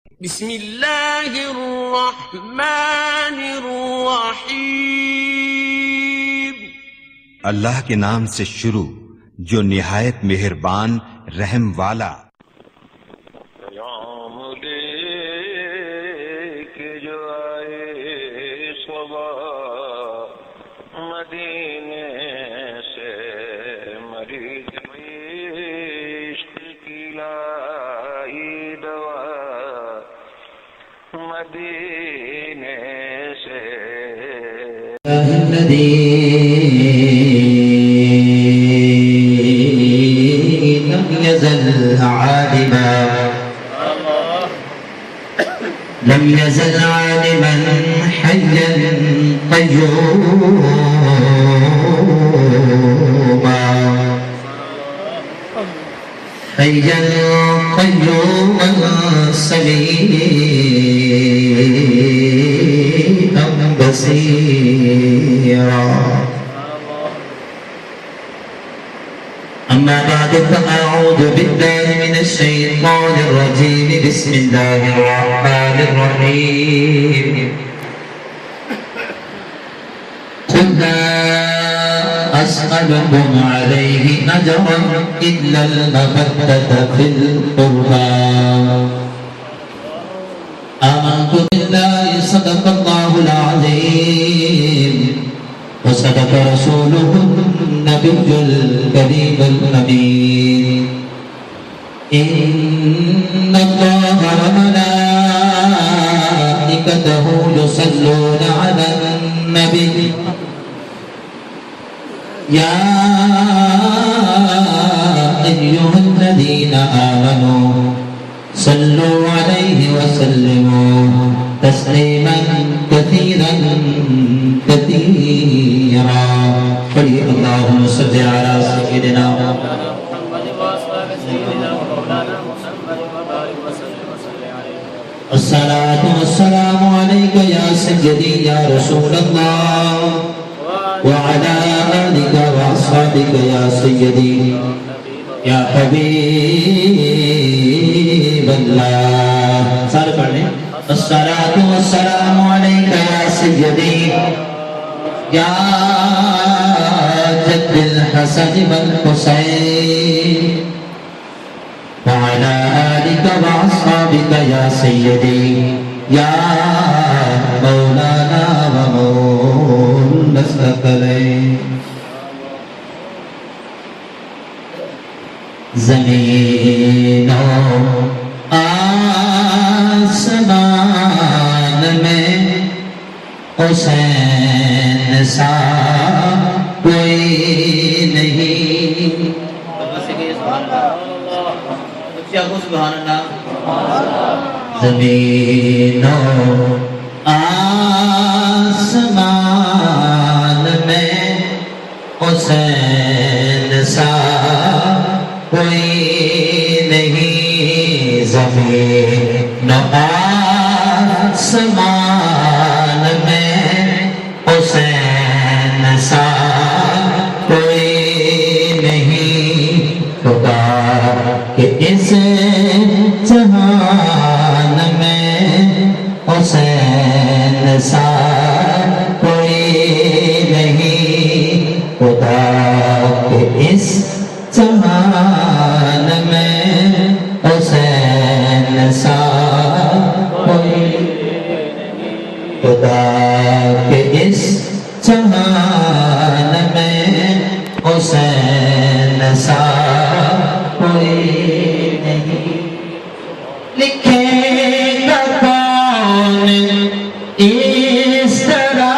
بسم اللہ الرحمن الرحیم. اللہ کے نام سے شروع جو نہایت مہربان رحم والا. پیام لے کے جو آئے صبا مدینے سے مریض عشق کی لائی دوا مدینے سے. الذي لم يزل عالما حيا قيوما سميعا بصيرا. أما بعد فأعوذ بالله من الشيطان الرجيم. بسم الله الرحمن الرحيم. قل لا أسألكم عليه أجرا إلا المودة في القربى. آمنت بالله صدق الله العظيم وصدق رسوله النبي الكريم الأمين. إن الله وملائكته يصلون على النبي يا أيها الذين آمنوا صلوا عليه وسلموا تسليما كثيرا كثيرا. اللهم صل على سيدنا الصلاة والسلام عليك يا سيدي يا رسول الله وعلى آلك وأصحابك يا سيدي يا حبيب الله. سارے پڑھ لیں. الصلاة والسلام عليك يا سيدي يا جد الحسن والحسين وعلى آلك وأصحابك يا سيدي يا مولانا ومولا الثقلين. زمین و آسمان میں حسین سا کوئی نہیں. زمین و آسمان میں حسین سا کوئی نہیں. زمین و آسمان میں حسین سا کوئی نہیں. خدا کہ اس جہان میں حسین سا کوئی نہیں. خدا کہ اس جہان میں حسین سا کوئی نہیں. خدا کہ اس جہان میں حسین سا کوئی نہیں. لکھے گا کون اس طرح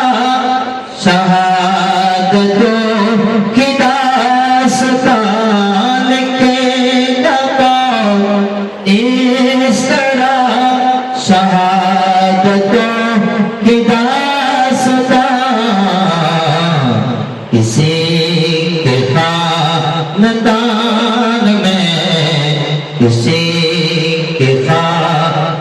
شہادتوں کی داستان. لکھے گا کون اس طرح شہادتوں کی داستان. کسی کے خاندان میں کسی کے خاندان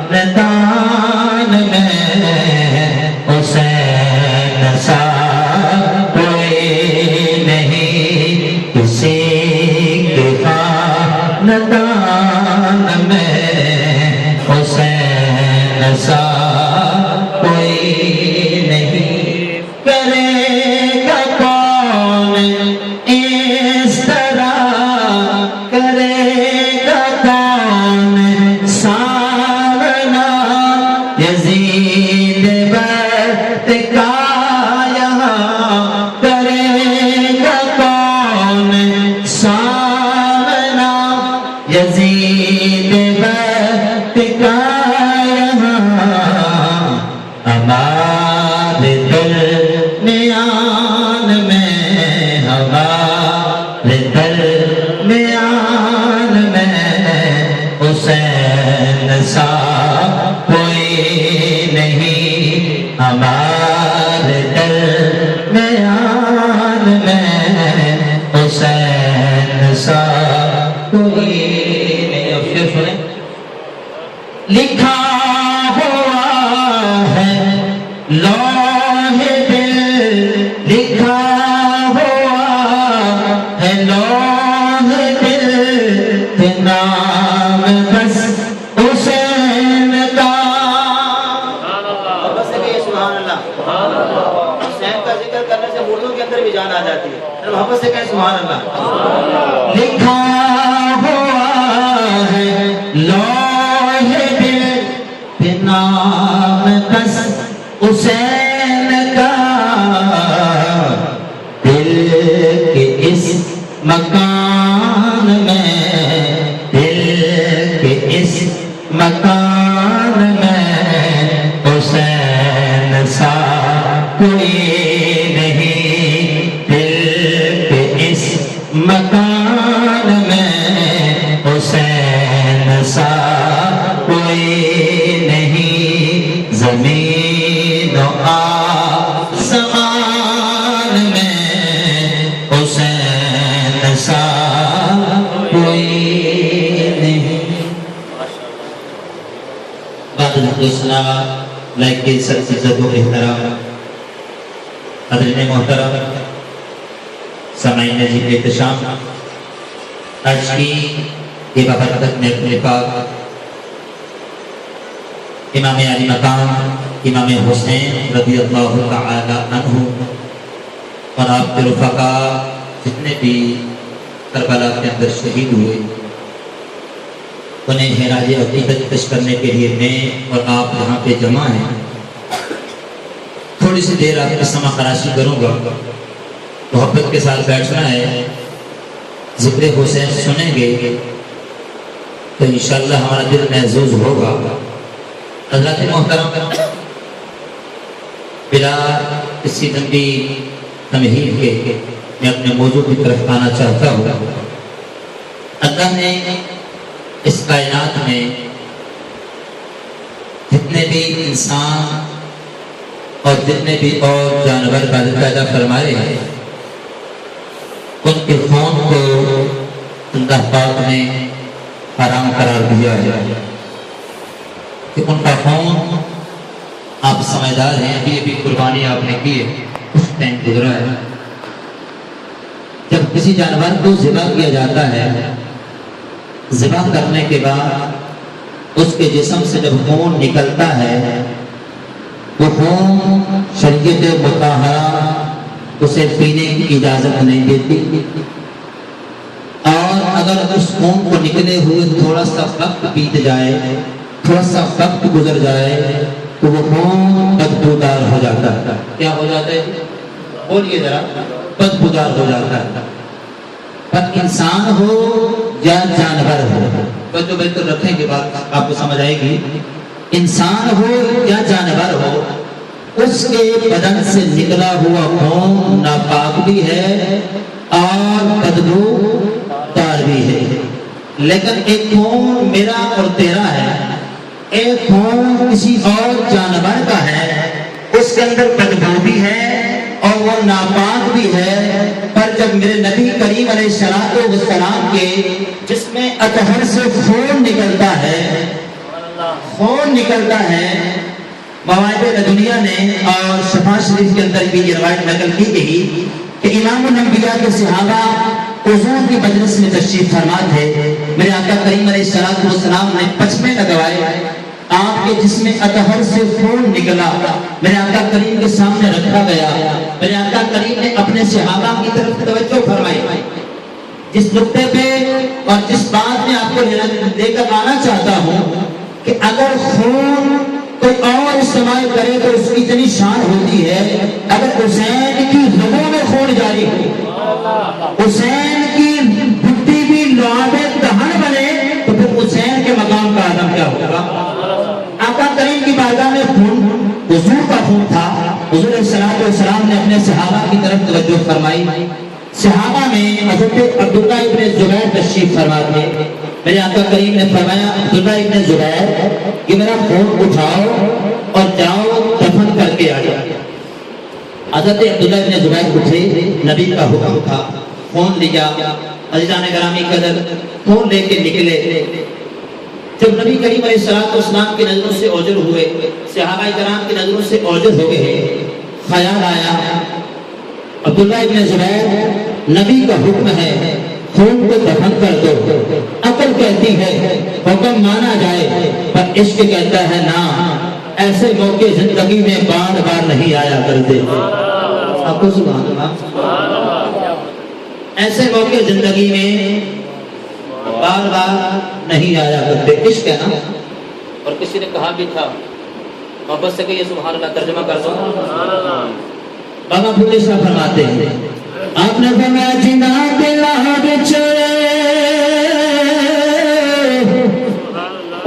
سا کوئی نہیں، کرے گا کون اس طرح، کرے گا کون سامنا یزید وقت کا یہاں، کرے گا کون سامنا یزید وقت کا یہاں، ہمارے درمیان میں، ہمارے درمیان میں حسین سا کوئی نہیں، ہمارے درمیان میں حسین سا کوئی نہیں۔ اب شعر سنیں، لکھا ہوا ہے لوح دل، لکھا ہوا ہے لوح دل کہ نام بس حسین کا۔ محبت سے کہیے سبحان اللہ۔ حسین کا ذکر کرنے سے مردوں کے اندر بھی جان آ جاتی ہے، محبت سے کہیں سبحان اللہ۔ لکھا ہوا ہے لوح دل کہ نام بس حسین کا، دل کے اس مکان میں، دل کے اس مکان میں حسین سا کوئی نہیں، دل کے اس مکان میں حسین سا کوئی نہیں، زمین و آسمان میں حسین سا کوئی نہیں۔ بعد الاسلام لائک کے سب عزت و احترام، حضرت محترم سامعین جی احتشام، آج کی یہ بابرکت میں اپنے پاک امام علی مقام امام حسین رضی اللہ تعالی عنہ اور آپ کے رفقاء جتنے بھی کربلا کے اندر شہید ہوئے، انہیں خراج عقیدت پیش کرنے کے لیے میں اور آپ یہاں پہ جمع ہیں۔ تھوڑی سی دیر آپ کی سماع خراشی کروں گا، محبت کے ساتھ بیٹھنا ہے، ذکر حسین سنیں گے تو انشاءاللہ ہمارا دل محظوظ ہوگا۔ حضرات محترم، بلا کسی لمبی تمہید کے میں اپنے موضوع کی طرف آنا چاہتا ہوں۔ اللہ نے اس کائنات میں جتنے بھی انسان اور جتنے بھی اور جانور پیدا فرمائے ہیں، ان کے خون کو اللہ پاک نے حرام قرار دیا ہے کہ ان کا خون، آپ سمجھدار ہیں، ابھی قربانی آپ نے کی ہے، کچھ ٹائم گزرا ہے، جب کسی جانور کو ذبح کیا جاتا ہے، ذبح کرنے کے بعد اس کے جسم سے جب خون نکلتا ہے، وہ خون شریعت مطہرہ اسے پینے کی اجازت نہیں دیتی، اور اگر اس خون کو نکلے ہوئے تھوڑا سا وقت بیت جائے، تھوڑا سا وقت گزر جائے تو وہ خون بدبودار ہو جاتا ہے۔ کیا ہو جاتا ہے؟ بولیے ذرا، بدبودار ہو جاتا ہے۔ پر انسان ہو یا جانور ہو، بچوں بہتر رکھنے کے بعد آپ کو سمجھ آئے گی، انسان ہو یا جانور ہو، اس کے بدن سے نکلا ہوا خون ناپاک بھی ہے اور بدبو دار بھی ہے، لیکن ایک خون میرا اور تیرا ہے، ایک خون کسی اور جانور کا ہے، اس کے اندر بدبو بھی ہے اور وہ ناپاک بھی ہے۔ پر جب میرے نبی کریم علیہ السلام کے جس میں اطہر سے خون نکلتا ہے، خون نکلتا ہے، مواعظ دنیا نے اور شفا شریف کے اندر بھی یہ روایت نقل کی گئی کہ امام الانبیاء کے صحابہ حضور کی مجلس میں تشریف فرما تھے، میرے آقا کریم علیہ السلام نے پچمے لگوائے آپ کے جسم اطہر سے خون نکلا، میرے آقا کریم کے سامنے رکھا گیا، میرے آقا کریم نے اپنے صحابہ کی طرف توجہ فرمائی۔ جس نقطے پہ اور جس بات میں آپ کو لے کر آنا چاہتا ہوں کہ اگر خون کوئی اور استعمال کرے تو اس کی اتنی شان ہوتی ہے، اگر حسین کی رگوں میں خون جاری ہو، حسین کی بھٹی بھی لعاب دہن بنے، تو پھر حسین کے مقام کا عالم کیا ہوگا؟ آقا کریم کی بارگاہ میں خون حضور کا خون تھا۔ حضور صلی اللہ علیہ وسلم نے اپنے صحابہ کی طرف توجہ فرمائی۔ صحابہ میں حضرت عبداللہ ابن زبیر تشریف فرما تھے۔ میرے آقا کریم نے فرمایا عبداللہ ابن زبیر یہ میرا خون اٹھاؤ اور جاؤ دفن کر کے آ جاؤ۔ حضرت عبداللہ ابن زبیر اٹھے، نبی کا حکم تھا، خون لیا۔ عزیزان گرامی قدر خون لے کے نکلے۔ جب نبی کریم علیہ الصلوۃ والسلام کی نظروں سے اوجھل ہوئے، صحابہ کرام کی نظروں سے اوجھل ہو گئے، خیال آیا عبداللہ ابن زبیر نبی کا حکم ہے خون کو دفن کر دو۔ عقل کہتی ہے حکم مانا جائے، پر عشق کہتا ہے نا، ایسے موقع زندگی میں بار بار نہیں آیا کرتے۔ آپ کو سبحان اللہ، ایسے موقع زندگی میں بار بار نہیں آیا کرتے، عشق ہے نا۔ اور کسی نے کہا بھی تھا، محبت سے کہیے سبحان اللہ، ترجمہ کر دو۔ بابا بھولے شاہ فرماتے ہیں آپ نے فرمایا جنا دلا بچ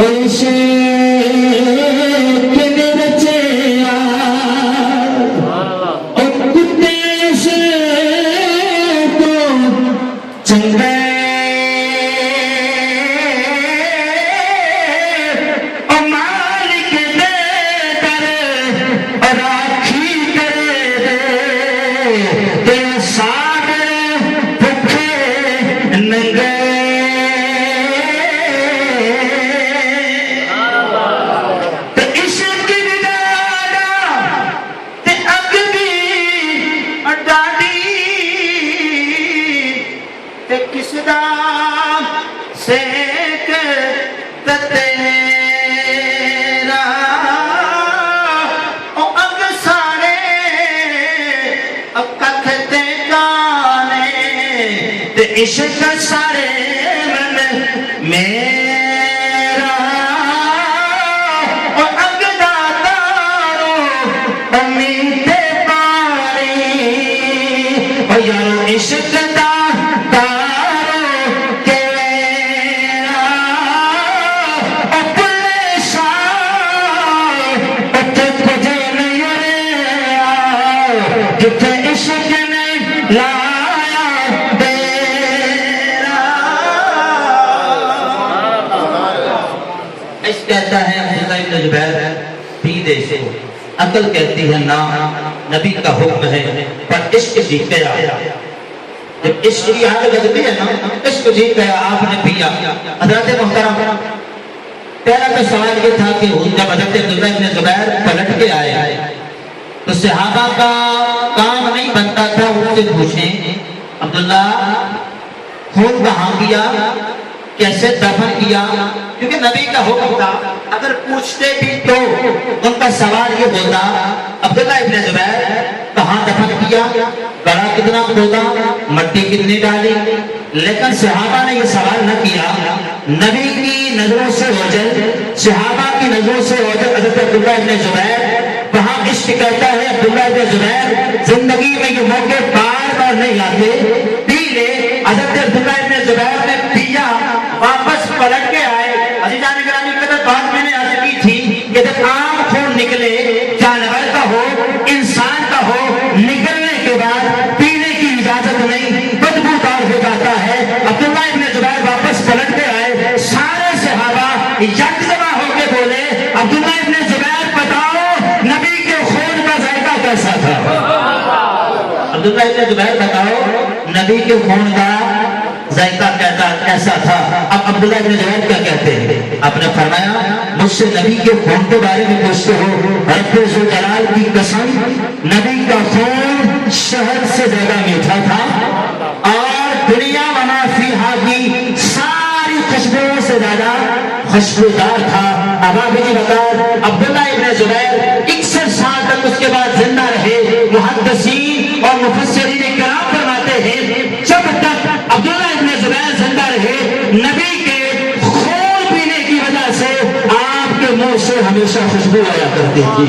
ایسے کے بچے اور کتے سے تو چنگے اور مالک دے در اور راکھی کرے دے ساگر بھکھے ننگے تے عشق دی ڈاڈا تے اگ دی ڈاڈی تے کس دا سیک تے تیرا او اگ ساڑے کتھ تے گانے تے عشق سارے من میرا او اگ دا تارو امید پانی او یارو عشق دا تارو کیرا او پلے شاہ او تے کجے نہیں رہا جتے عشق نے لایا بیرا۔ عشق کہتا ہے عبداللہ ابن زبیر پی دے سے، عقل کہتی ہے نا، نبی کا حکم ہے، پر عشق جیت گیا۔ جب عشق کی آگ لگتی ہے نا، عشق جیت گیا، آپ نے پیا۔ حضرت محترم پہلا تو سوال یہ تھا کہ جب حضرت عبداللہ ابن زبیر پلٹ کے آئے تو صحابہ کا کام نہیں بنتا تھا ان سے پوچھیں عبداللہ خون کہاں کیا، کیسے دفن کیا، کیونکہ نبی کا حکم تھا۔ اگر پوچھتے بھی تو ان کا سوال یہ ہوتا عبداللہ ابن زبیر کہاں دفن کیا، گڑھا کتنا کھودا، مٹی کتنی ڈالی، لیکن صحابہ نے یہ سوال نہ کیا۔ نبی کی نظروں سے اوجھل، صحابہ کی نظروں سے اوجھل حضرت عبداللہ ابن زبیر، وہاں عشق کہتا ہے عبداللہ ابن زبیر زندگی میں یہ موقع بار بار نہیں آتے، پی لے۔ حضرت عبداللہ ابن زبیر نے پیا، واپس پلٹ کے آئے۔ عزیزان گرامی قدر بات میں نے عرض کی تھی کہ جب عام خون نکلے، جانور کا ہو انسان کا ہو، نکلنے کے بعد پینے کی اجازت نہیں، بدبودار ہو جاتا ہے۔ عبداللہ ابن زبیر واپس پلٹ کے آئے، سارے صحابہ یکجمع ہو کے بولے عبداللہ ابن زبیر بتاؤ نبی کے خون کا ذائقہ کیسا تھا؟ عبداللہ ابن زبیر بتاؤ نبی کے خون کا ذائقہ کیسا تھا؟ اب عبداللہ ابن زبیر کیا کہتے ہیں؟ آپ نے فرمایا مجھ سے نبی کے خون کے بارے میں پوچھتے ہو، رب ذوالجلال کی قسم نبی کا خون شہد سے زیادہ میٹھا تھا اور دنیا وما فیہا کی ساری خوشبوؤں سے زیادہ خوشبودار تھا۔ اب آپ مجھے بتاؤ عبداللہ ابن زبیر 61 سال تک اس کے بعد زندہ رہے. محدثین اور مفسرین کرام فرماتے ہیں جب تک عبداللہ ابن زبیر زندہ رہے نبی کے خون پینے کی وجہ سے آپ کے منہ سے ہمیشہ خوشبو آیا کرتی تھی.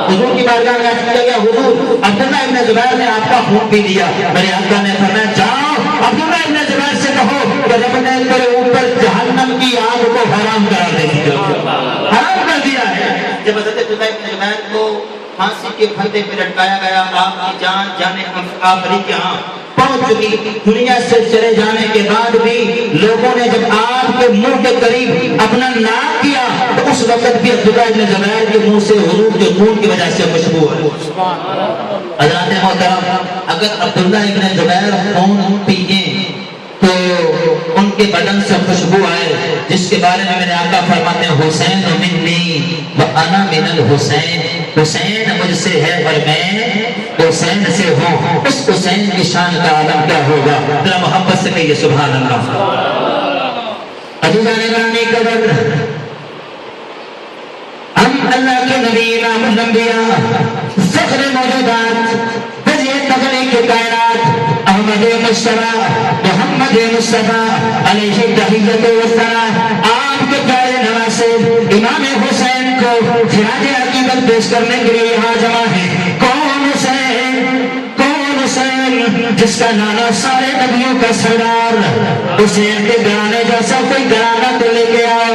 حضور کی بارگاہ میں کیا گیا حضور عبداللہ ابن زبیر نے آپ کا خون پی لیا. میرے آقا نے فرمایا جاؤ عبداللہ ابن زبیر سے کہو کہ رب نے تیرے اوپر جہنم کی آگ کو حرام قرار دے دیا, حرام کر دیا ہے. جب حضرت عبداللہ ابن زبیر کو پھانسی کے پھندے پہ لٹکایا گیا آپ کی جان جانے آخری کے ہاں پہنچ چکی. دنیا سے چلے جانے کے بعد بھی لوگوں نے جب آپ کے منہ کے قریب اپنا ناک کیا تو اس وقت بھی عبداللہ ابن زبیر کے منہ سے حضور کے خون کی وجہ سے خوشبو آئی. حضرات محترم اگر عبداللہ ابن زبیر خون پیے تو ان کے بدن سے خوشبو آئے, جس کے بارے میں میرے آقا فرماتے ہیں حسین منی وانا من الحسین, حسین مجھ سے ہے اور میں حسین سے ہوں. اس حسین کی شان کا عالم کیا ہوگا, ذرا محبت سے کہیے سبحان اللہ. عزیزان گرامی قدر ہم اللہ کے نبی امام الانبیاء فخر موجودات وجہ تخلیق کائنات احمد مصطفیٰ محمد مصطفیٰ علیہ تحیت والثناء آپ کے پیارے نواسے امام حسین کو خراج عقیدت پیش کرنے کے لیے یہاں جمع ہے. کون حسین, کون حسین جس کا نانا سارے نبیوں کا سردار. حسین کے گانے جیسا کوئی گانا تو لے کے آؤ,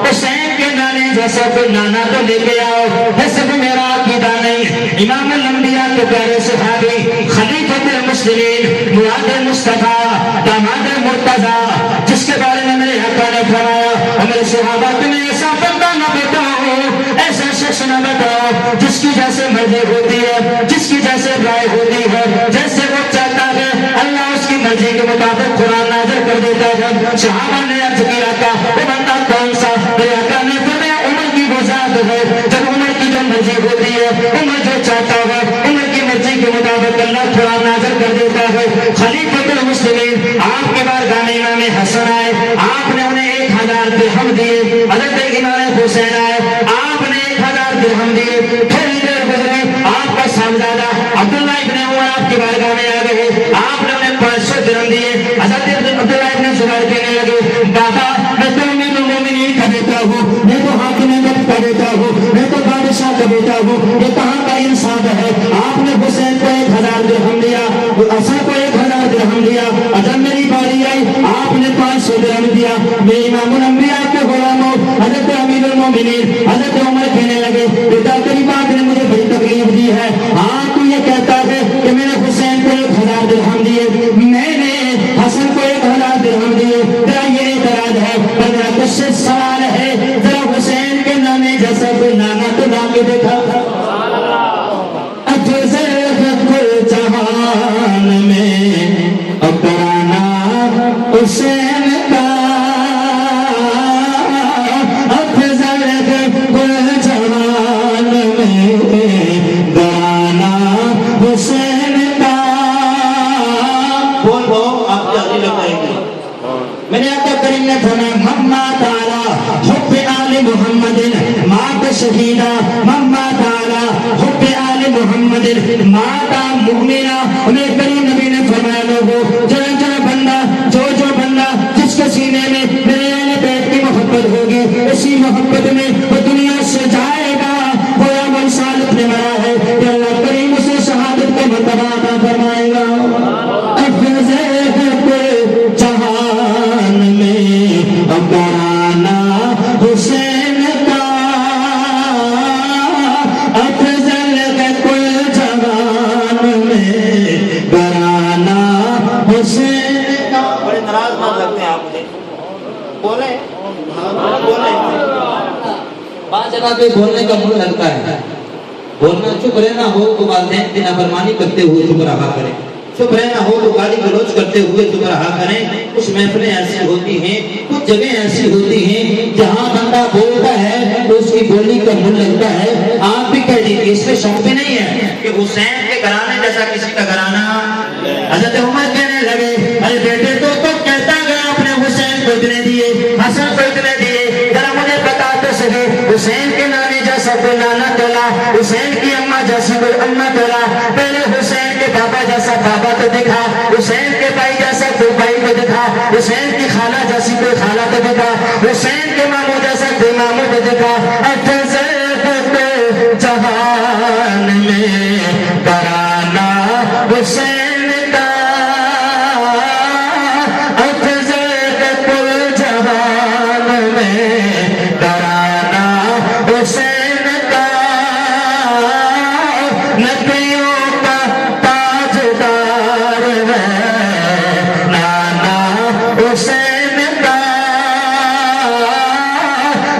حسین کے نانے جیسا کوئی نانا تو لے کے آؤ. ایسے بھی میرا عقیدہ نہیں. امام الانبیاء کے پیارے صحابی خلیفۃ المسلمین مراد مصطفیٰ داماد مرتضیٰ جس کے بارے میں میرے آقا نے فرمایا اور میرے صحابہ تمہیں ایسا بندہ نہ بتاؤ, ایسا شخص نہ بتاؤ جس کی جیسے مرضی ہوتی ہے, جس کی جیسے رائے ہوتی ہے, جیسے وہ چاہتا ہے اللہ اس کی مرضی کے مطابق قرآن نازل کر دیتا ہے. صحابہ نے عرض کیا تھا وہ بندہ کون سا, میرے آقا نے فرمایا عمر کی وہ ذات ہے جب عمر کی جو مرضی ہوتی ہے عمر جو چاہتا ہے عمر کی مرضی کے مطابق اللہ قرآن نازل کر دیتا ہے. خلیفۃ المسلمین آپ کے بارگاہ میں امام حسن آئے, آپ نے انہیں 1000 درہم دیے. حضرت امام حسین آئے, آپ نے 1000 درہم دیے. تھوڑی دیر گزرے آپ کا صاحبزادہ عبداللہ ابن عمر آپ کے بارگاہ میں آ گئے, آپ نے انہیں 500 درہم دیے. حضرت عبداللہ ابن زبیر کہنے لگے بابا میں تو امیر المومنین کا بیٹا ہوں, میں تو حاکم ملک کا بیٹا ہوں, میں تو بادشاہ کا بیٹا ہوں, یہ کہاں کا انصاف ہے. آپ نے حسین کو 1000 درہم دیا, حسن کو 1000 درہم دیا. جب میری باری آئی آپ نے 500 درہم دیا. میں امام الانبیاء کے غلاموں حضرت امیر المومنین حضرت عمر کہنے لگے بیٹا تیری بات نے مجھے بڑی تکلیف دی ہے. ہاں تو یہ کہتا ہے کہ میں نے حسین کو 1000 درہم دیے, میں نے حسن کو 1000 درہم دیے, تیرا یہ اعتراض ہے. پر میرا کچھ سے سوال ہے ذرا حسین کے نانے جیسا کوئی نانا تو لا کے دیکھا. جہان میں اپنا حسین کا افضل گل جہان میں گانا حسین کا. بول بھو آپ جلدی لگائیں گے. میں نے آقا کریم نے فرمایا مما تعالی حب آل محمد مات شہیدہ, مما تعالی حب آل محمد ماتا مؤمنہ. میرے کریم نبی نے فرمایا لوگوں جنا بندہ جو بندہ جس کے سینے میں میرے اہل بیت کی محبت ہوگی اسی محبت میں وہ دنیا سے جائے گا گویا وہ صالح نے مرا ہے کہ اللہ کریم اسے شہادت کا مرتبہ عطا فرمائے گا. جہان میں اپنا حسین کا افضل کل جہان میں گرانا حسین کا. بڑے ناراض مان لگتے ہیں آپ مجھے, بولیں بعض جگہ پہ بولنے کا من لگتا ہے, بولنا چپ رہنا ہو تو والدین کی نافرمانی کرتے ہوئے چپ رہا کریں, چپ رہنا ہو تو گالی گلوچ کرتے ہوئے چپ رہا کریں. کچھ محفلیں ایسی ہوتی ہیں, کچھ جگہیں ایسی ہوتی ہیں جہاں بندہ بولتا ہے تو اس کی بولی کا من لگتا ہے. آپ بھی کہہ دیجیے اس میں شک بھی نہیں ہے کہ حسین کے گھرانے جیسا کسی کا گھرانہ. حضرت عمر کہنے لگے ارے بیٹے تو کہتا گیا آپ نے حسین کو اتنے دیے, حسن کو اتنے دیے, ذرا مجھے بتا تو سکے کوئی نانا تولا، حسین کی اماں جیسی کوئی اماں تولا، پہلے حسین کے پاپا جیسا پاپا تو دکھا، حسین کے بھائی جیسا کوئی بھائی تو دکھا، حسین کی خالہ جیسی کوئی خالہ تو دکھا، حسین کے ماموں جیسا کوئی ماموں تو دکھا۔ افضل جہان میں ترانہ حسین کا، افضل جہان میں ترانہ حسین کا، نبیوں کا تاجدار ہے نانا حسین کا،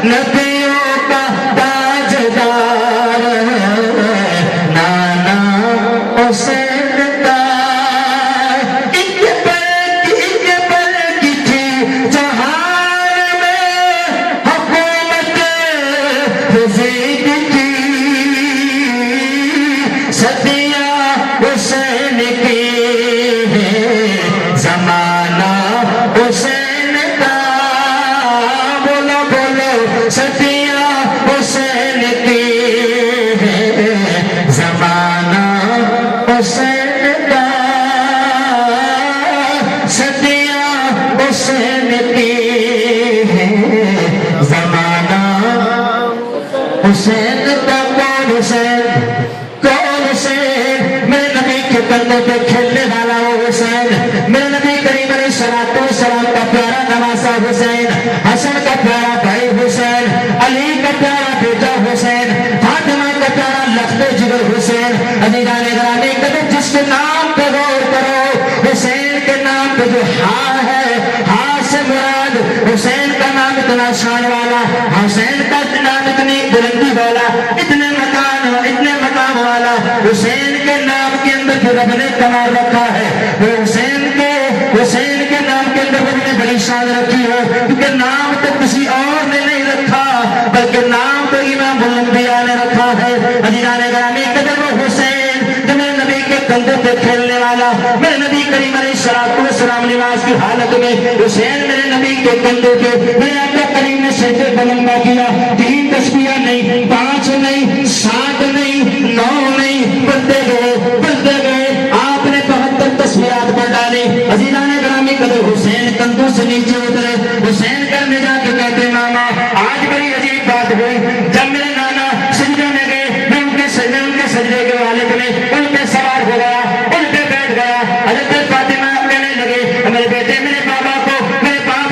نبیوں کا تاجدار ہے نانا حسین کا۔ ایک پر کی تھی جہان میں حکومت یزید کی، صدیاں حسین کی ہے زمانہ حسین کا، بولو بولو صدیاں حسین کی ہے زمانہ حسین کا، صدیاں حسین کی ہے زمانہ حسین کا۔ کون حسین؟ کون حسین؟ میرے نبی کے کندھوں پہ کھیلنے والا وہ حسین، میرے نبی کریم علیہ السلام کا پیارا نواسا حسین، حسن کا پیارا بھائی حسین، علی کا پیارا بیٹا حسین، فاطمہ کا پیارا لخت جگر حسین۔ عزیزان گرامی قدر جس کے نام پہ غور کرو، حسین کے نام پہ جو ہاں ہے، ہاں سے مراد حسین کا نام اتنا شان والا، حسین کا نام اتنی بلندی والا، اتنے مقام والا، حسین کے نام کے اندر جو رب نے کمال رکھا ہے، وہ حسین کے نام کے اندر رب نے بڑی شان رکھی ہے، کیونکہ نام تو کسی اور نے نہیں رکھا بلکہ نام تو امام الانبیاء نے رکھا ہے۔ عزیزان گرامی قدر وہ حسین جو میرے نبی کے کندھوں پہ کھیلنے والا، میرے نبی کریم علیہ السلام نماز کی حالت میں حسین میرے نبی کے کندھوں پہ، میرے آقا کریم نے سجدے بلندہ کیا، 3 تسبیحاں نہیں، 5 نہیں، 7 نہیں، 9 نہیں، بڑھتے گئے آپ نے 72 تسبیحات پڑھ ڈالی۔ عزیزان گرامی قدر حسین کندھوں سے نیچے اترے، حسین گھر میں جا کے کہتے ماما آج بڑی عجیب بات ہوئی، جب میرے نانا سجدے میں گئے، میں ان کے سجدے کے والد میں ان پہ سوار ہو گیا، ان پہ بیٹھ گیا۔ حضرت فاطمہ کہنے لگے میرے بیٹے میرے باپ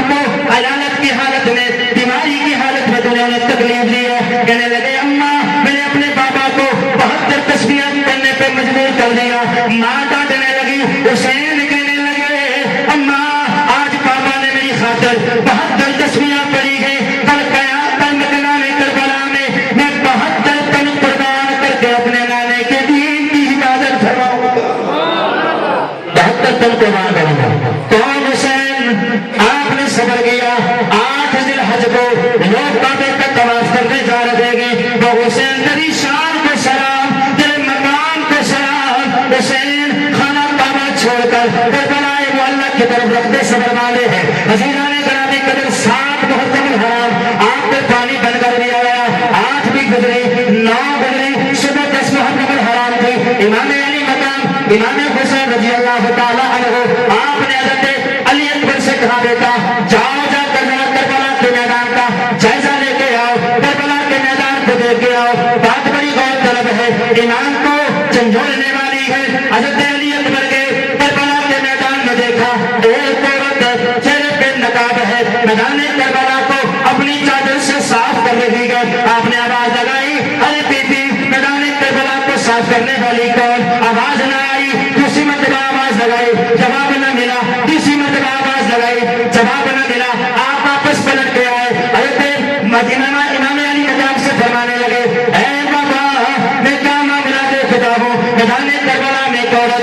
کو عیالت کی حالت میں، بیماری کی حالت میں انہوں نے تکلیف دی ہے۔ کہنے لگے اماں میں نے اپنے بابا کو 72 تسبیحات کرنے پہ مجبور کر دیا۔ ماں ڈانٹنے لگی، حسین کہنے لگے اماں آج بابا نے میری خاطر 72 تسبیحات پڑھی گئی، کل مکانِ کربلا میں 72 تن قربان کر کے اپنے نانے کے دین کی حفاظت فرماؤں گا، 72 تن قربان کروں گا۔ کون حسین؟ آپ نے صبر کیا، 8 ذی الحج کو لوگ کعبے کا طواف کرنے جا رہے گے، وہ حسین تیری شان کو سلام، تیرے مقام کو سلام۔ حسین خانہ کعبہ چھوڑ کر کربلا معلیٰ کی طرف رکھتے صبر والے ہیں۔ عزیزان گرامی قدر 7 محرم الحرام آپ پہ پانی بن کر دیا گیا، 8 بھی گزری، 9 گزری، صبح 10 محرم الحرام تھی۔ امام علی مقام امام حسین رضی اللہ تعالیٰ عنہ، آپ نے حضرت علی اکبر سے کہا بیٹا جاؤ جا کر کربلا کے میدان کا جائزہ لے کے آؤ، کربلا کے میدان کو دیکھ کے آؤ۔ بات بڑی غور طلب ہے، ایمان کو جھنجھوڑنے والی ہے۔ حضرت علی اکبر کے کربلا کے میدان میں دیکھا، ایک عورت چہرے پہ نقاب ہے، میدان کربلا کو اپنی چادر سے صاف کر رہی ہے۔ آپ نے آواز لگائی ارے بی بی میدان کربلا کو صاف کرنے والی کون؟ آواز نہ آئی، دوسری مرتبہ آواز لگائی، جواب نہ ملا، تیسری مرتبہ آواز لگائی، جواب نہ ملا۔ آپ واپس پلٹ کے آئے، حضرت امام علی مقام سے فرمانے لگے اے بابا میں کیا معاملہ دیکھتا ہوں، میدان کربلا میں ایک عورت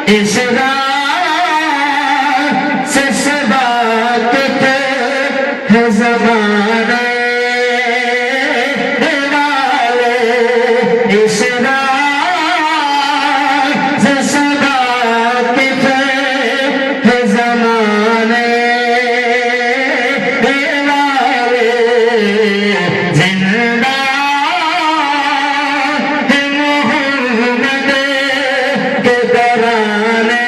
اس رات سے سبات پہ ہے زمانے والے اس رات سے سبات پہ ہے زمانے والے زندہ ہے محمد کے ترانے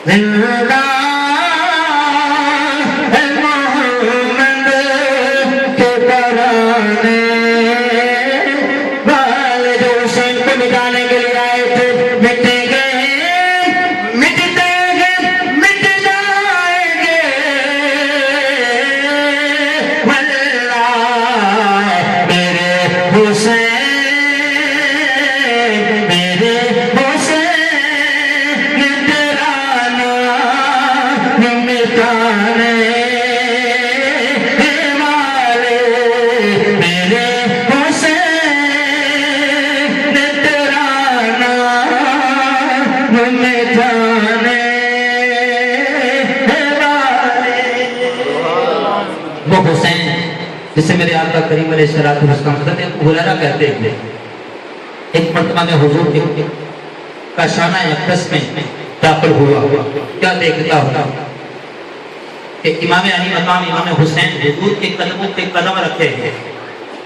زندہ ہے محمد کے ترانے والے جو حسین کو مٹانے کے لیے آئے تھے مٹیں گے مٹتے گے مٹ جائیں گے واللہ میرے حسین میرے حسین تیرا نام مٹانے والے میرے حسین تیرا نام مٹانے والے وہ حسین جسے میرے آقا کریم علیہ الصلوۃ والسلام حضرت ابو ہریرہ کہتے ہیں ایک مرتبہ میں حضور کے کاشانہ اقدس میں داخل ہوا کیا دیکھتا ہوں کہ امام علی مقام امام حسین حضور کے قدموں پہ قدم رکھے ہیں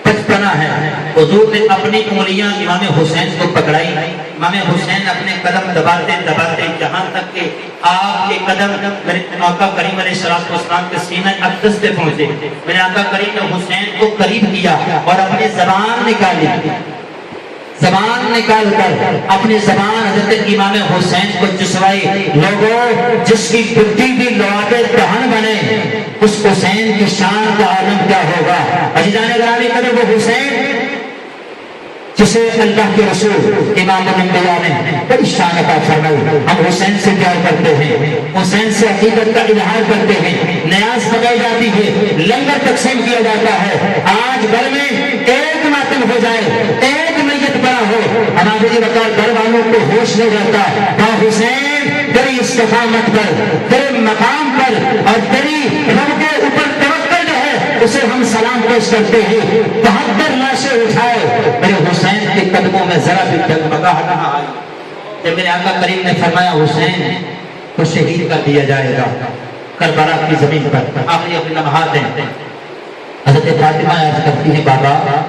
بچپنا ہے حضور نے اپنی انگلیاں امام حسین کو پکڑائی امام حسین اپنے قدم دباتے دباتے جہاں تک کہ آپ کے قدم میرے آقا کریم علیہ الصلوۃ والسلام کے سینہ اقدس پہ پہنچے میرے آقا کریم نے حسین کو قریب کیا اور اپنی زبان نکالی زبان نکال کر اپنی زبان حضرت امام حسین کو چسوائی لوگوں جس کی بڈھی بھی لعاب دہن بنے اس حسین کی شان کا عالم کیا ہوگا عزیزان گرامی قدر وہ حسین جسے اللہ کے رسول امام الانبیاء نے بڑی شان عطا فرمائی ہم حسین سے پیار کرتے ہیں حسین سے عقیدت کا اظہار کرتے ہیں نیاز پکائی جاتی ہے لنگر تقسیم کیا جاتا ہے آج گھر میں ایک ماتم ہو جائے ایک میت پڑا ہو ہمارے جی بطور گھر والوں کو ہوش نہیں رہتا کہا حسین تیری استقامت پر تیرے مقام پر اور تیری رب کے اوپر توکل جو ہے اسے ہم سلام پیش کرتے ہیں 72 لاشیں اٹھائے میرے حسین کے قدموں میں ذرا بھی ڈگمگاہٹ نہ آئی جب میرے آقا کریم نے فرمایا حسین کو شہید کر دیا جائے گا کربلا کی زمین پر آخری اپنے لمحات ہیں حضرت فاطمہ عرض کرتی ہیں بابا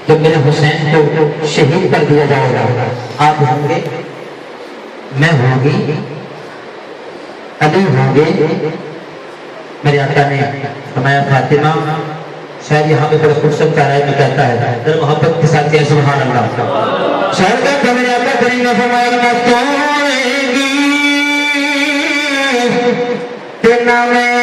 جب میرے حسین کو شہید کر دیا جائے گا آپ ہوں گے میں ہوں گی علی ہوں گے میرے آقا نے فرمایا فاطمہ شاید یہاں پہ بڑے خوبصورت چارائے میں کہتا ہے در محبت کے ساتھ کیا سبحان اللہ شاید کہ میرے آقا کریم نے فرمایا نہ توڑے گی کہ نہ میں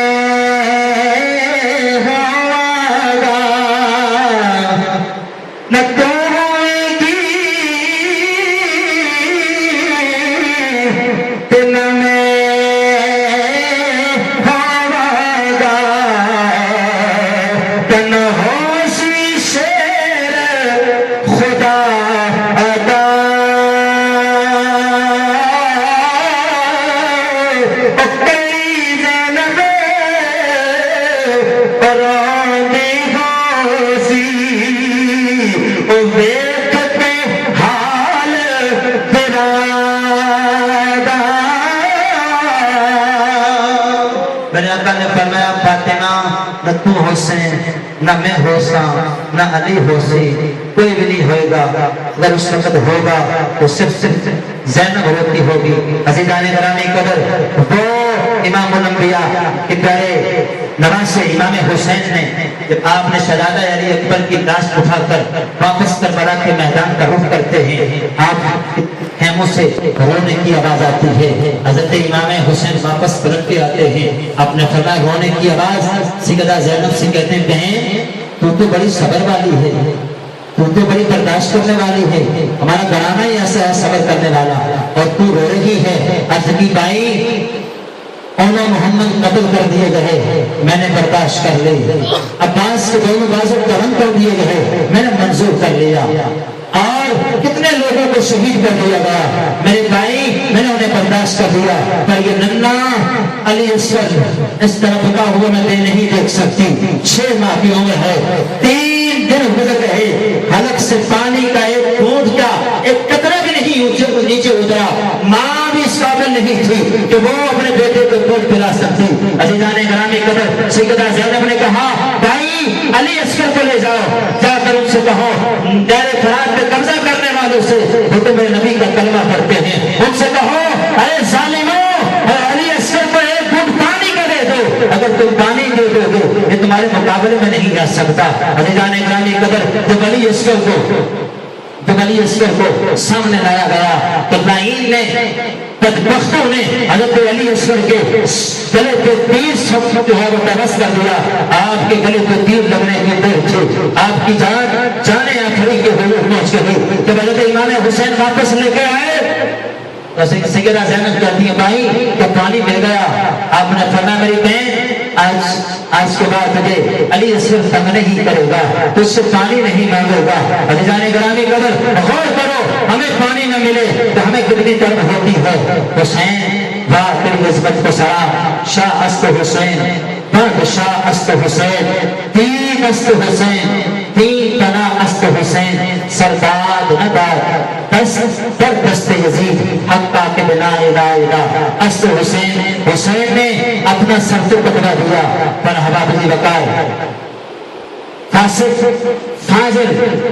نہ میں ہوسا نہ علی ہوسی کوئی بھی نہیں ہوئے گا اگر اس وقت ہوگا تو صرف زینب ہوتی ہوگی عزیزان گرامی قدر وہ امام الانبیاء کے پیارے نواسے امام حسین نے جب آپ نے شہزادہ علی اکبر کی لاش اٹھا کر واپس کربلا کے میدان کا رخ کرتے ہیں آپ خیموں سے رونے کی آواز آتی ہے حضرت امام حسین واپس پلٹ کے آتے ہیں آپ نے فرمایا رونے کی آواز سیدہ زینب سے کہتے ہیں بہن تو بڑی صبر والی ہے تو بڑی برداشت کرنے والی ہے ہمارا گھرانہ ہی ایسا ہے صبر کرنے والا اور تو رو رہی ہے عرض کی بھائی اونا محمد قتل کر دیے گئے میں نے برداشت کر لی عباس کے دونوں بازو قلم کر دیے گئے میں نے منظور کر لیا اور کتنے لوگوں کو شہید کر دیا گیا، میرے بھائی میں نے انہیں برداشت کر دیا، پر یہ ننھا علی اصغر اس طرف کا ہوا میں نہیں دیکھ سکتی، 6 ماہ کی عمر ہے، 3 دن گزر رہے، حلق سے پانی کا ایک بوند کا ایک قطرہ بھی نہیں نیچے اترا، ماں بھی اس قابل نہیں تھی کہ وہ اپنے بیٹے کو دودھ پلا سکتی۔ عزیزان گرامی قدر، سیدہ زینب نے کہا بھائی علی اصغر کو لے جاؤ، جا کر ان سے کہو دیر فرات پہ قبضہ کرنے والوں سے وہ تو میرے نبی کا کلمہ پڑھتے ہیں، ان سے کہو اے ظالموں علی اصغر کو ایک گھونٹ پانی کا دے دو، اگر تم پانی دے دو گے یہ تمہارے مقابلے میں نہیں آ سکتا۔ عزیزان گرامی قدر، جب علی اصغر کو سامنے لایا گیا تو لائن نے بدبختوں نے حضرت علی اصغر کے گلے پہ تیر جو ہے وہ ترس کر دیا، آپ کے گلے پہ تیر لگنے کے دیر تھے، آپ کی جانے آخری کے حضور پہنچ گئی۔ جب حضرت امام حسین واپس لے کے آئے تو سیدہ زینب کہتی ہے بھائی تو پانی مل گیا، آپ نے فرمایا میری بہن آج کے بعد مجھے علی اصغر تنگ نہیں کرے گا، تجھ سے پانی نہیں مانگے گا۔ عزیزان گرامی قدر، غور کرو ہمیں پانی نہ ملے تو ہمیں کتنی درد ہوتی ہے۔ حسین واہ تیری عظمت کو سلام، شاہ است حسین برد شاہ است حسین، تین است حسین، تین تنا است حسین، سرداد ندار بس در دست یزید حقا کے بنا الہ الہ است حسین۔ حسین نے اپنا سر تو پکڑا دیا پر حبابی وقائے فاسق فاضل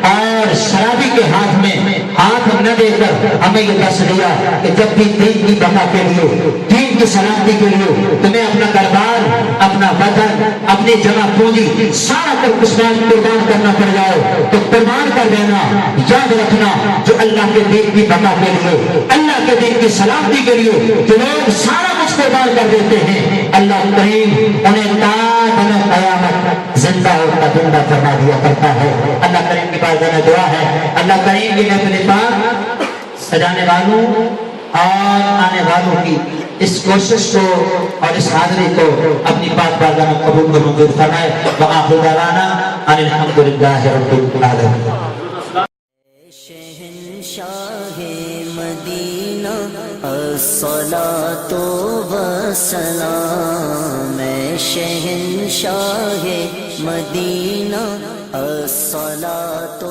اور شرابی کے ہاتھ میں ہاتھ نہ دے کر ہمیں یہ درس دیا کہ جب بھی دین کی بقا کے لیے، دین کی سلامتی کے لیے تمہیں اپنا گھر-بار، اپنا وطن، اپنی جمع پونجی سارا کر قربان کرنا پڑ جائے تو قربان کر دینا۔ یاد رکھنا جو اللہ کے دین کی بقا کے لیے، اللہ کے دین کی سلامتی کے لیے جو لوگ سارا کچھ قربان کر دیتے ہیں، اللہ کریم انہیں تا دم قیامت زندہ اور زندہ فرما دیا کرتا ہے۔ اللہ کریم کی پاس دینا دعا ہے، اللہ کریم کی محفل پاک سجانے والوں اور آنے والوں کی اس کوشش کو اور اس حاضری کو اپنی پاک بارگاہ میں قبول و منظور فرمائے۔ وآخر دعوانا ان الحمدللہ رب العالمین۔ شہنشاہ مدینہ الصلاۃ والسلام، شہنشاہ مدینہ الصلاۃ